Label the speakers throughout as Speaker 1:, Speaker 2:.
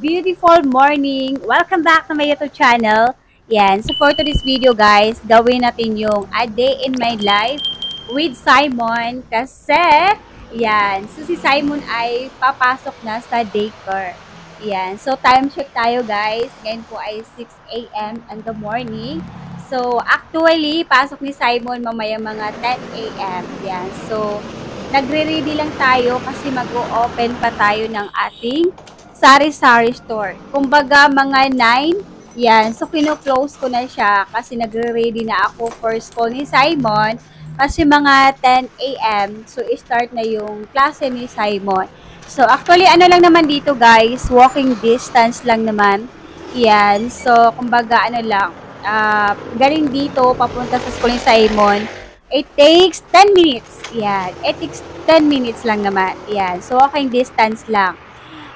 Speaker 1: beautiful morning! Welcome back to my YouTube channel. Yan, so for today's video guys, gawin natin yung a day in my life with Simon kasi, yan, so si Simon ay papasok na sa daycare. Yan, so time check tayo guys, ngayon po ay 6 a.m. in the morning. So actually, pasok ni Simon mamaya mga 10 a.m. Yan, so nagre-ready lang tayo kasi mag-o-open pa tayo ng ating sari-sari store. Kumbaga, mga 9, yan. So, kino-close ko na siya kasi nagre-ready na ako for school ni Simon. Kasi mga 10 a.m. So, start na yung klase ni Simon. So, actually, ano lang naman dito, guys, walking distance lang naman. Yan. So, kumbaga, ano lang, galing dito, papunta sa school ni Simon. It takes 10 minutes. Yan. It takes 10 minutes lang naman. Yan. So, walking distance lang.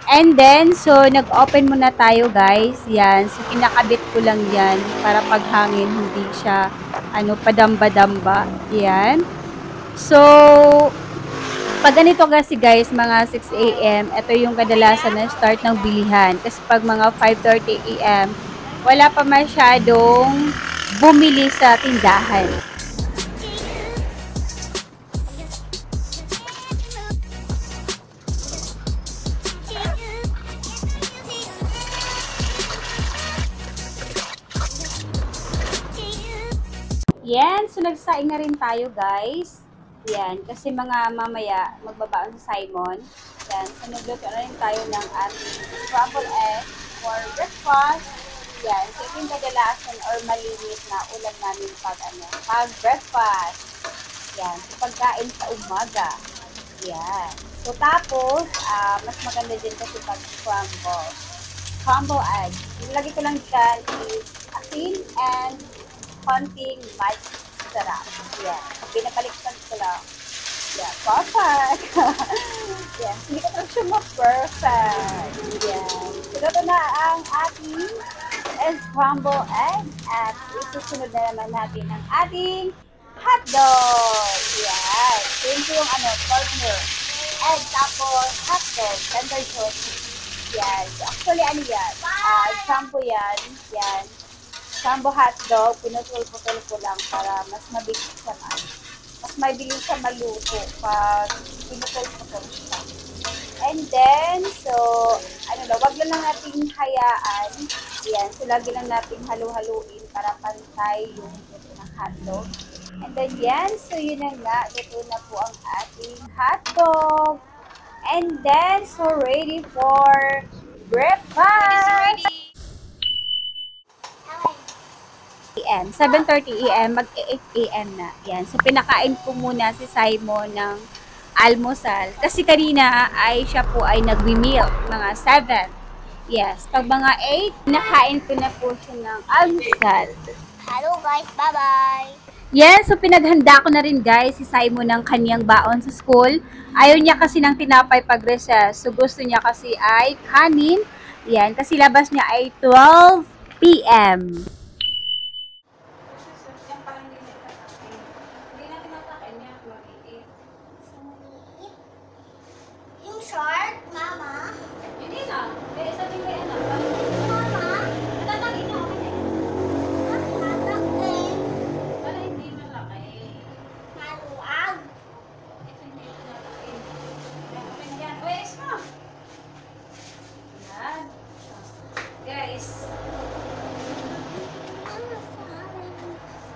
Speaker 1: And then, so, nag-open muna tayo, guys. Yan. So, kinakabit ko lang yan para paghangin, hindi siya, padamba-damba. Yan. So, pag ganito kasi, guys, mga 6 a.m., ito yung kadalasan na start ng bilihan. Kasi pag mga 5:30 a.m., wala pa masyadong bumili sa tindahan. Yan, so nagsaing na rin tayo guys. Yan, kasi mga mamaya magbabaon si Simon. Yan, so nagluto na rin tayo ng ating scrambled egg for breakfast. Yan, so ito yung kadalasan or malinis na ulam namin pag breakfast. Yan, so pagkain sa umaga. Yan. So tapos, mas maganda din kasi pag scramble egg. Yung lagi ko lang dyan is asin and konting magic sarap. Yan. Pinapaliktad ko lang. Yan. Perfect. Yan. Hindi ko lang siya ma-perfect. Yan. So, ito na ang ating scrambled egg. At isusunod na naman natin ang ating hotdog. Yan. So, yun po yung partner. Egg tapos hotdog. Tender sauce. Yan. So, actually, yan? Shampoo yan. Yan. Jumbo hotdog, pinutol-putol ko lang para mas mabilis siya maluto pag pinutol-putol siya. And then, so, wag lang natin hayaan. Yan, so lagi lang natin halu-haluin para pantay yung luto ng hotdog. And then, yan, so yun na nga, luto na po ang ating hotdog. And then, so ready for breakfast! 7:30 a.m. mag-8 a.m. na. Yan. So, pinakain ko muna si Simon ng almusal. Kasi kanina ay siya po ay nagwi-meal. Mga 7. Yes. Pag mga 8, pinakain ko na po siya ng almusal.
Speaker 2: Hello guys. Bye-bye.
Speaker 1: Yes. So, pinaghanda ko na rin guys si Simon ng kanyang baon sa school. Ayaw niya kasi ng tinapay pag recess. So, gusto niya kasi ay kanin. Yan. Kasi labas niya ay 12 p.m.
Speaker 2: Short, Mama.
Speaker 1: Hindi na. Eh, sabi ko yan.
Speaker 2: Mama.
Speaker 1: Natatagin niya ako niya.
Speaker 2: Malaki.
Speaker 1: Wala, hindi malaki.
Speaker 2: Maluwag.
Speaker 1: Ito hindi malaki. Open yan. Wait, mo. Yan. Guys.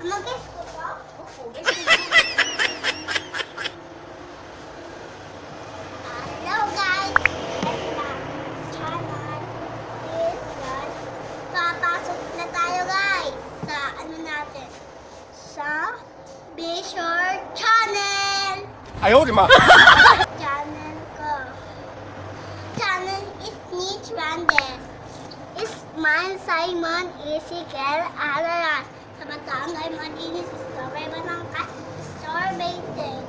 Speaker 2: Mag-guess ko to?
Speaker 1: Opo, guys.
Speaker 2: Hello guys. Papasok na tayo guys sa natin. Sa Be Sure Channel.
Speaker 3: 哎呦我的妈！
Speaker 2: Channel ko. Channel is Niche Bandes. Is mine Simon Ezekiel Alaras. Sa Batangay Malinis Story Banangka Story Day.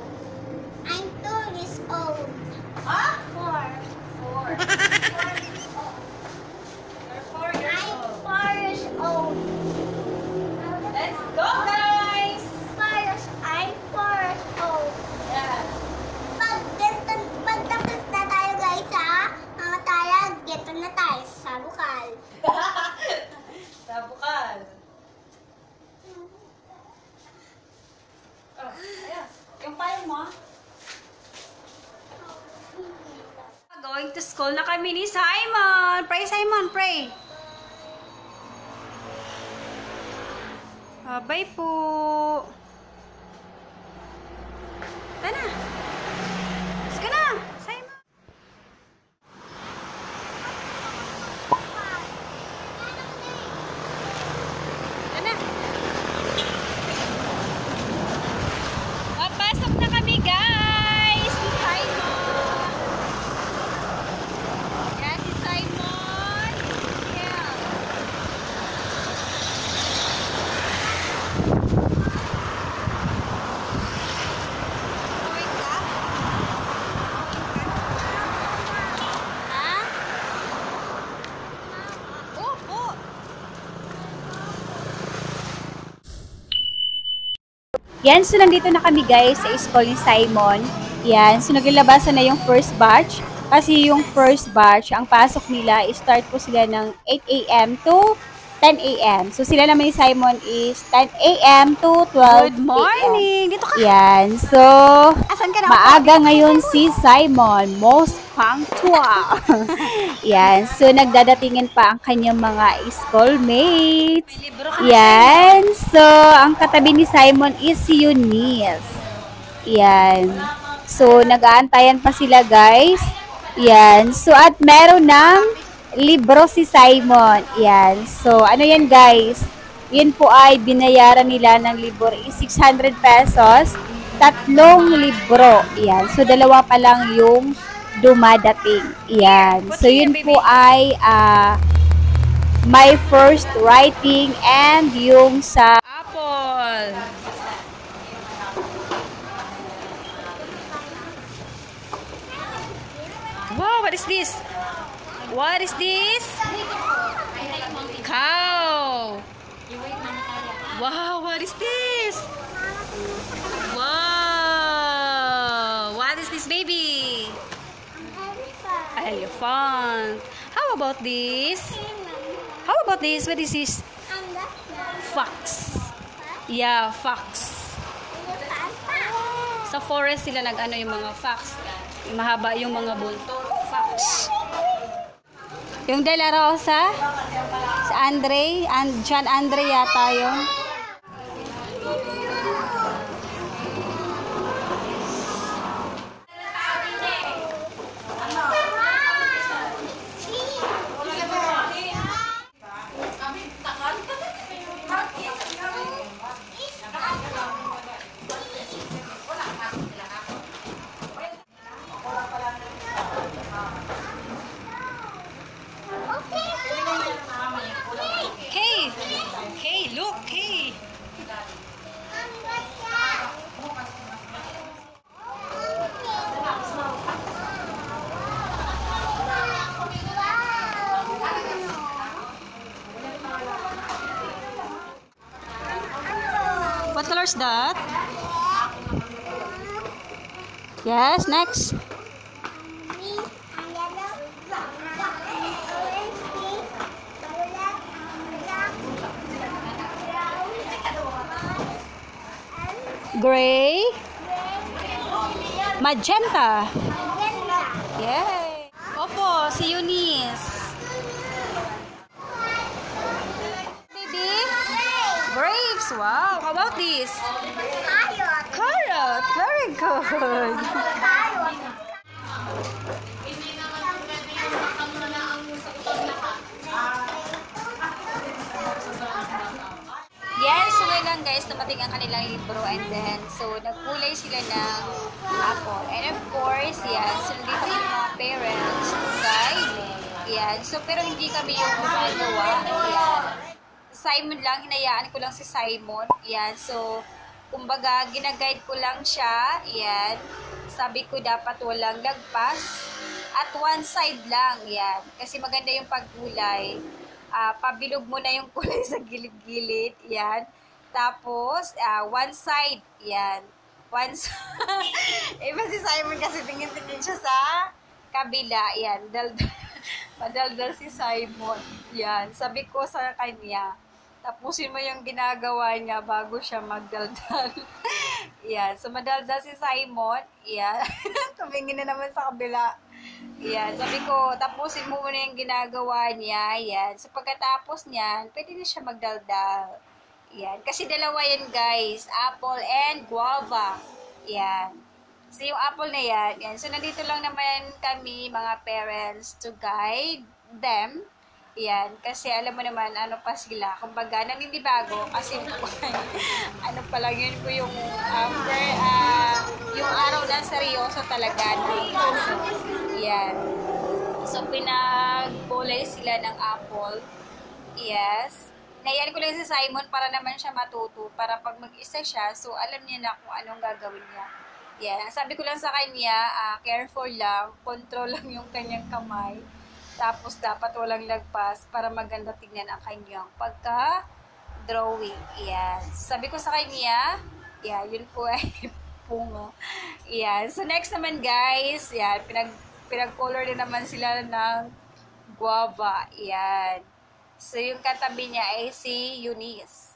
Speaker 2: I'm 2 years old.
Speaker 1: Ah?
Speaker 2: 4.
Speaker 1: 4. You're 4 years
Speaker 2: I'm
Speaker 1: old.
Speaker 2: 4 years old.
Speaker 1: Let's go, guys!
Speaker 2: I'm 4 years old.
Speaker 1: Yes.
Speaker 2: Pagtapos na tayo guys ha, mga tayo, geto na tayo sa Sa bukal.
Speaker 1: Sa bukal. Oh, ayan. Yung file mo. Going to school na kami ni Simon. Pray, Simon, pray. Bye po. Tana. Let's go na, Simon. Tana. Papasok na kami, guys. Si Simon. Yan, si Simon. Yeah. Yan, so nandito na kami guys sa school ni Simon. Yan, so naglalabasan na yung first batch. Kasi yung first batch, ang pasok nila, start po sila ng 8 a.m. to 10 a.m. So sila naman ni Simon is 10 a.m. to 12 a.m.
Speaker 3: Good morning! Dito ka!
Speaker 1: Yan, so
Speaker 3: Asan ka na?
Speaker 1: maaga ngayon si Simon. Most punctual. Yan, so nagdadatingin pa ang kanyang mga schoolmates.
Speaker 3: Libro ka na.
Speaker 1: Yan. So, ang katabi ni Simon is si Eunice. Yan. So, nag-aantayan pa sila, guys. Yan. So, at meron ng libro si Simon. Yan. So, ano yan, guys? Yun po ay binayaran nila ng libro is 600 pesos. 3 libro. Yan. So, 2 pa lang yung dumadating. Yan. So, yun po ay my first writing and yung sa
Speaker 3: Apple. Wow, what is this? What is this? Cow. Wow, what is this? Wow. What is this, baby? Elephant. How about this? How about this? What is this? Fox. Yeah, fox. Sa forest sila nag-ano yung mga fox. Mahaba yung mga buntot. Fox. Yung De La Rosa? Sa Andre? John Andre yata yun. Hey, look, hey. What color is that? Yes, next. Gray. Magenta. Yay. Opo, si Eunice. Baby? Grapes. Wow. How about this? Carrot. Very good. Yes, so lang guys, dumating ang kanilang libro and then, so nagkulay sila ng apple. And of course, yan, so nandito yung mga parents to guide. Yan, so pero hindi kami yung gumagawa. Yan. Simon lang, hinayaan ko lang si Simon. Yan, so kumbaga, ginaguide ko lang siya. Yan, sabi ko dapat walang lagpas at one side lang. Yan, kasi maganda yung pagkulay. Pabilog mo na yung kulay sa gilid-gilid. Yan. Tapos, one side. Yan. One side. Iba si Simon kasi tingin-tingin siya sa kabila. Yan. Madaldal si Simon. Yan. Sabi ko sa kanya, tapusin mo yung ginagawa niya bago siya magdaldal. Yan. So, madaldal si Simon. Yan. Tumingin na naman sa kabila. Yan. Sabi ko, tapusin mo muna yung ginagawa niya. Yan. So, pagkatapos niyan, pwede na siya magdaldal. Yan. Kasi dalawa yan, guys. Apple and guava. Yan. So, yung apple na yan. So, nandito lang naman kami, mga parents, to guide them. Yan. Kasi, alam mo naman, ano pa sila. Kumbaga, naninibago. Kasi, ano pa lang yun po yung, yung araw na seryoso talaga. So, yan. So, pinagkulay sila ng apple. Yes. Nayan ko lang si Simon para naman siya matuto. Para pag mag-isa siya, so, alam niya na kung anong gagawin niya. Yeah, sabi ko lang sa kanya, careful lang, control lang yung kanyang kamay. Tapos dapat walang lagpas para maganda tingnan ang kanyang pagka-drawing. Yan. Sabi ko sa kanya, yun po ay pungo. Yan. So next naman guys, yan, pinag-color din naman sila ng guava. Yan. So yung katabi niya ay si Eunice.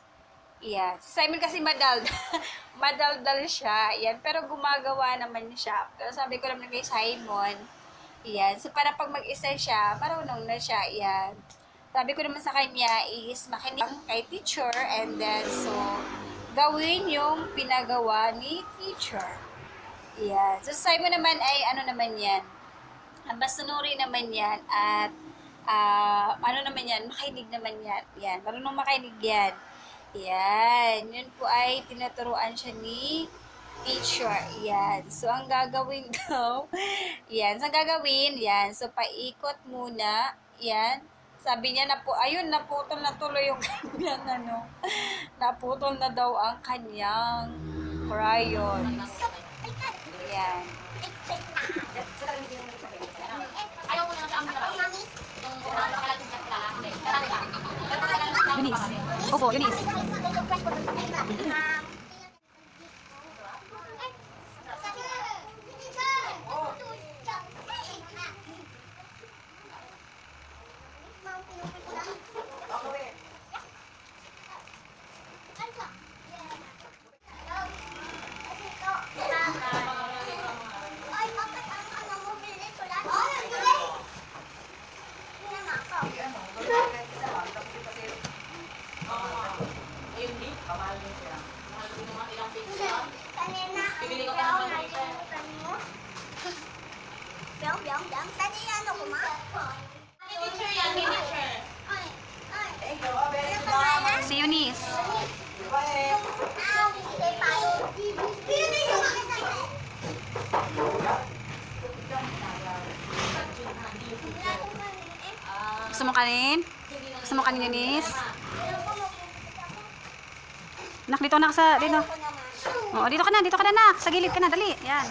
Speaker 3: Yan. Si Simon kasi madaldal siya. Yan. Pero gumagawa naman siya. Pero sabi ko naman kay Simon, yan. So, para pag mag-isa siya, marunong na siya. Yan. Sabi ko naman sa kanya is makinig kay teacher and then so, gawin yung pinagawa ni teacher. Yan. So, Simon naman ay ano naman yan. Basunuri naman yan at ano naman yan, makinig naman yan. Yan. Marunong makinig yan. Yan. Yun po ay tinuturuan siya ni teacher. Yan. So, ang gagawin daw, yan. So, ang gagawin, yan. So, paikot muna. Yan. Sabi niya na po, ayun, naputol na tuloy yung kanyang, naputol na daw ang kanyang crayon. Yan.
Speaker 1: Eunice. Opo, Eunice. Si Eunice. Gusto mo kanin? Gusto mo kanin, Eunice? Nak, dito nak sa, dito. Oh, dito ka na, nak. Sa gilid ka na, dali. Yan.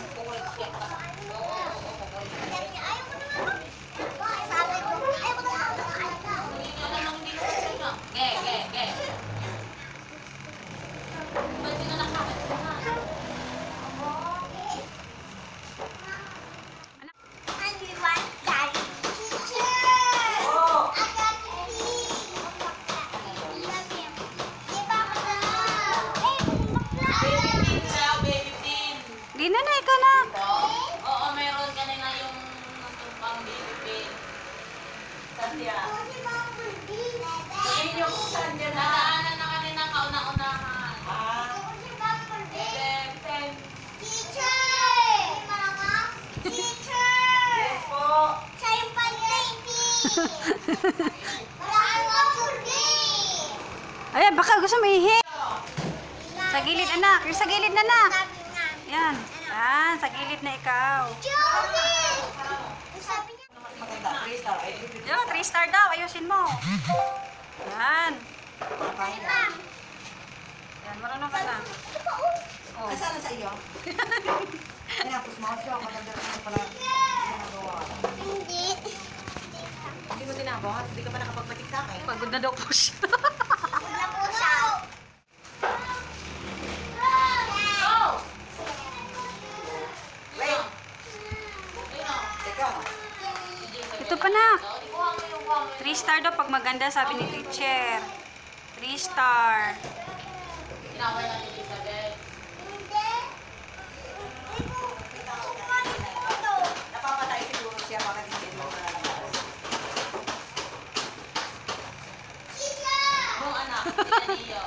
Speaker 1: Di na, ikaw na.
Speaker 4: Oo, mayroon ka na yung pang baby. Sandya. Yun yung sandya na. Nadaanan na kanina kauna-unahan. Yes po.
Speaker 2: Siya yung pang-baby. Wala ang baby.
Speaker 1: Ay, baka gusto mo ihi. Sa gilid, anak. Yung sa gilid na, anak. Yan. Yan, sa gilid na ikaw. Yo, 3 star daw. Ayusin mo. Yan. Yan, marunong ka na. Oh.
Speaker 5: Nasaan sa iyo? Tinapos mo siya, maganda na pala ginagawa.
Speaker 2: Hindi.
Speaker 5: Hindi mo tinapos? Hindi ka pa nakapagpatik sa akin?
Speaker 1: Pagod na daw po siya.
Speaker 2: Wala po siya.
Speaker 5: Wait! Teka.
Speaker 1: Ito pa na.
Speaker 3: star daw pag maganda, sabi ni teacher. 3 star.
Speaker 4: Tinaway natin Elizabeth.
Speaker 2: Hindi.
Speaker 5: Napapatay siguro siya baka hindi mo malalabas.
Speaker 4: Yung anak, sila niyo.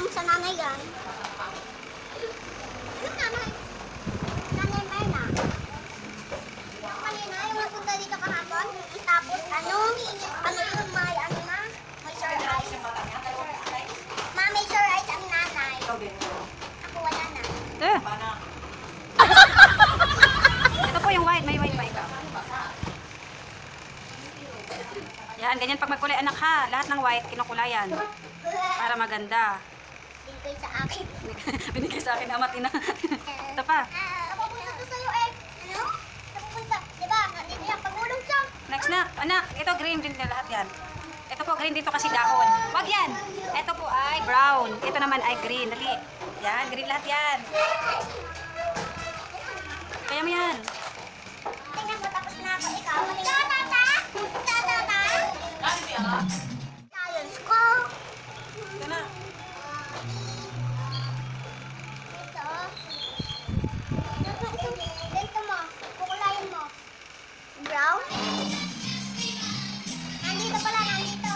Speaker 2: Sa nanay yan. Anong nanay? Nanay Merna. Yung kanina, yung napunta dito kahapon. Tapos ano yung may ano na? May surprise. Ma, may surprise ang nanay. Ako wala na.
Speaker 3: Ito po yung white. May white pa ikaw. Yan, ganyan pag magkulay anak ha. Lahat ng white, kinukulayan. Para maganda.
Speaker 2: Binigay sa akin.
Speaker 3: Binigay sa akin amat ina. Ito pa.
Speaker 2: Napupunta to sa'yo eh. Ano? Napupunta. Diba? Nandito yan. Pagulong siya.
Speaker 3: Next na. Anak, ito green din na lahat yan. Ito po green dito kasi dahon. Wag yan. Ito po ay brown. Ito naman ay green. Dali. Yan, green lahat yan. Kaya mo yan.
Speaker 2: Tingnan mo, tapos na ako. Ikaw, tata? Tata? Science ko.
Speaker 3: Ito na.
Speaker 2: Ganito mo. Kukulayin mo. Brown? Nandito pala, nandito.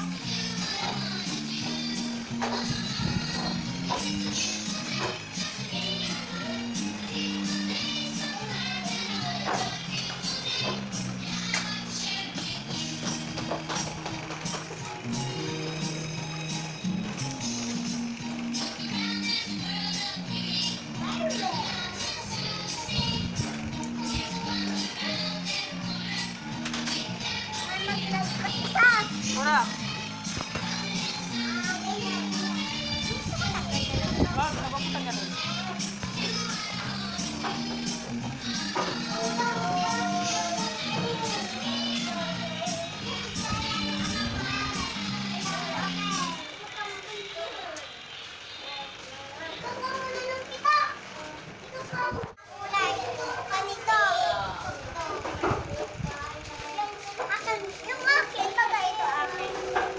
Speaker 3: Ura.
Speaker 2: Yung akin, bagay ito akin.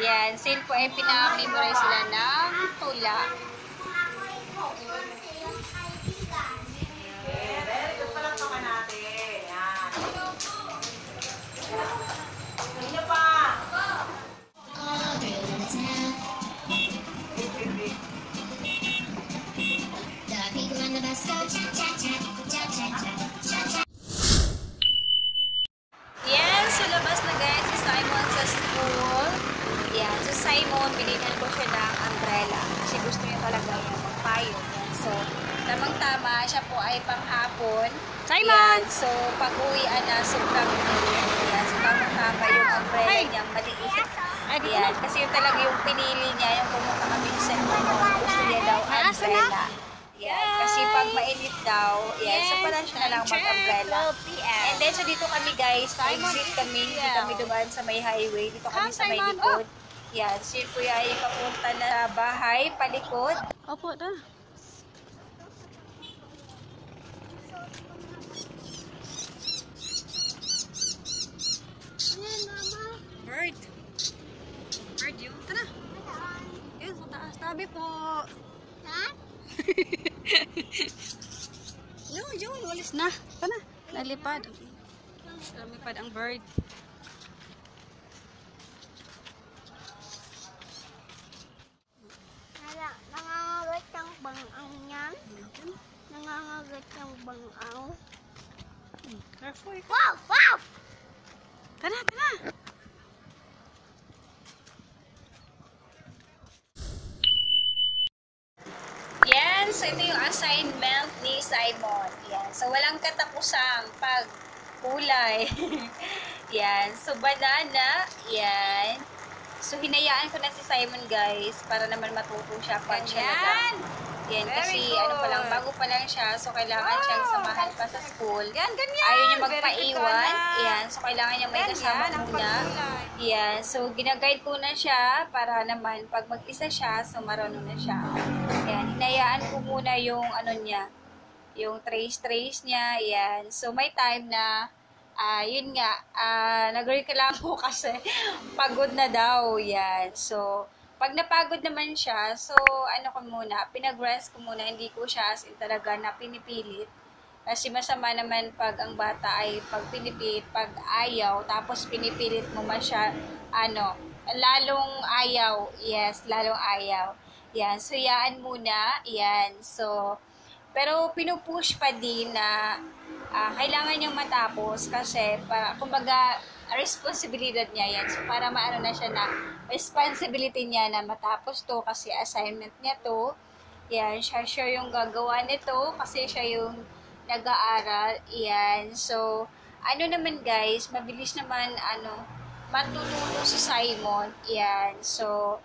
Speaker 3: Yan, sin po ay pinamemorize sila ng tula.
Speaker 5: Ito pa lang pa natin. Yan. Hindi pa.
Speaker 3: Yan, so labas na guys si Simon sa school. Yan, so Simon, binigyan ko siya ng umbrella kasi gusto niya talaga yung magpayo. So, tamang-tama, siya po ay panghapon. Simon! Yan, so, pag-uwian na, sobrang uwian. Yan, so tamang-tama yung umbrella niya, maliit. Yan, kasi yung talaga yung pinili niya, yung pumunta kami sa Simon, gusto niya daw umbrella. Yan, kasi pag mainit daw, yan, so parang siya na lang mag-umbrella. And then, so dito kami guys, exit kami, dito kami dumaan sa may highway, dito kami sa may likod. Yan, so yun po ay papunta na bahay, palikod.
Speaker 1: Opo, ta. Bird. Bird yun. Tara. Yun, sa taas. Tabi po.
Speaker 2: Ha?
Speaker 1: Yun, walis na. Tara. Nalipad. Lumipad ang bird.
Speaker 2: Nangangagat ang bangang niyan. Nangangagat ang bangang.
Speaker 1: Careful.
Speaker 2: Wow! Wow!
Speaker 1: Tara, tara.
Speaker 3: Yan, so ito yung assignment ni Simon. Yan, so walang katapusang pagkulay. Yan, so banana. Yan. So hinayaan ko na si Simon guys para naman matuto siya pag siya yan, kasi ano pa lang, bago pa lang siya, so kailangan siyang samahan pa sa school.
Speaker 1: Yan, ganyan.
Speaker 3: Ayaw niya magpaiwan. Yan, so kailangan niya may kasama muna. Yan, so ginaguide ko na siya para naman pag mag-isa siya, so marunong na siya. Yan, hinayaan ko muna yung ano niya, yung trace niya. Yan, so may time na yun nga, nagreklamo kasi pagod na daw. Yan, so pag napagod naman siya, so ano ko muna, pinag-rest ko muna, hindi ko siya as in talaga na pinipilit. Kasi masama naman pag ang bata ay pag pinipilit, pag ayaw, tapos pinipilit mo man siya, lalong ayaw. Yes, lalong ayaw. Yan, so yaan muna. Yan, so, pero pinupush pa din na kailangan niyang matapos kasi para, kumbaga, responsibilidad niya yan. So, para maano na siya na responsibility niya na matapos to kasi assignment niya to. Yan, siya yung gagawa nito kasi siya yung nag-aaral. Yan. So, ano naman guys, mabilis naman matututo si Simon. Yan. So,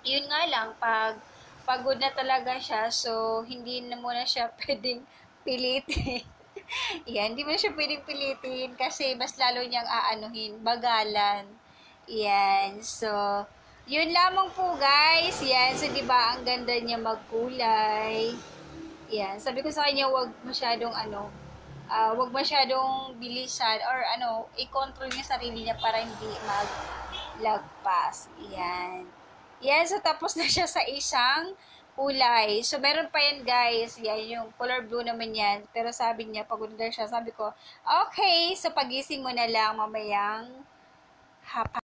Speaker 3: yun nga lang, pag pagod na talaga siya, so, hindi na muna siya pwedeng pilitin. Yan, hindi mo siya pwedeng pilitin kasi mas lalo niyang bagalan. Yan, so, yun lamang po guys. Yan, so diba ang ganda niya magkulay. Yan, sabi ko sa kanya wag masyadong wag masyadong bilisan or i-control niya sarili niya para hindi maglagpas. Yan. Yan, so tapos na siya sa isang kulay. So, meron pa yan, guys. Yan, yung color blue naman yan. Pero sabi niya, pagod na siya. Sabi ko, okay, so pagising mo na lang mamayang hapa.